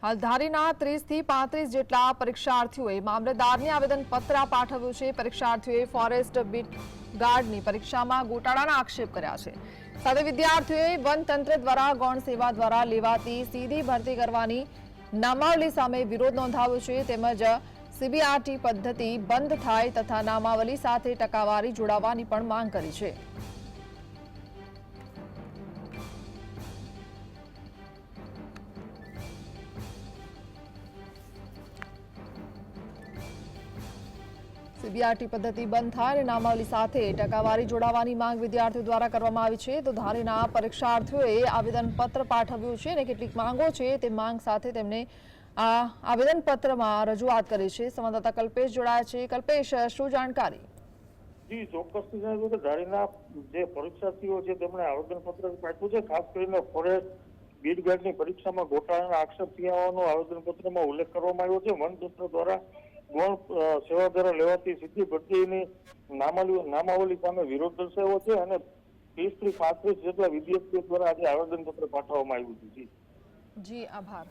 હાલ ધારીના 30 થી 35 જેટલા પરીક્ષાર્થીઓએ મામલતદારને આવેદનપત્ર પાઠવ્યું છે। પરીક્ષાર્થીઓએ ફોરેસ્ટ બીટ ગાર્ડની પરીક્ષામાં ગોટાળાના આક્ષેપ કર્યા છે। સાથે વિદ્યાર્થીઓએ વનતંત્ર દ્વારા ગૌણ સેવા દ્વારા લેવાતી સીધી ભરતી કરવાની નામાવલી સામે વિરોધ નોંધાવ્યો છે। તેમજ સીબીઆરટી પદ્ધતિ બંધ થાય તથા નામાવલી સાથે ટકાવારી જોડાવાની પણ માંગ કરી છે। સીબીઆરટી પદ્ધતિ બંધ થાય અને નામાવલી સાથે ટકાવારી જોડાવાની માંગ વિદ્યાર્થીઓ દ્વારા કરવામાં આવી છે। તો ધારીના પરીક્ષાર્થીઓએ આવેદનપત્ર પાઠવ્યું છે અને કેટલીક માંગો છે તે માંગ સાથે તેમને આ આવેદનપત્રમાં રજૂઆત કરી છે। સંવાદદાતા કલ્પેશ જોડાયા છે। કલ્પેશ, શું જાણકારી? જી, ચોક્કસથી જણાવ્યું કે ધારીના જે પરીક્ષાર્થીઓ છે તેમણે આવેદનપત્ર પાઠવ્યું છે। ખાસ કરીને ફોરેસ્ટ બીટ ગાર્ડની પરીક્ષામાં ગોટાળાના આક્ષેપ થયા હોવાનો આવેદનપત્રમાં ઉલ્લેખ કરવામાં આવ્યો છે। વનતંત્ર દ્વારા ગૌણ સેવા દ્વારા લેવાતી સીધી ભરતીની નામાવલી સામે વિરોધ દર્શાવ્યો છે અને 30 થી 35 જેટલા વિદ્યાર્થીઓ દ્વારા આજે આવેદનપત્ર પાઠવવામાં આવ્યું છે। જી, આભાર।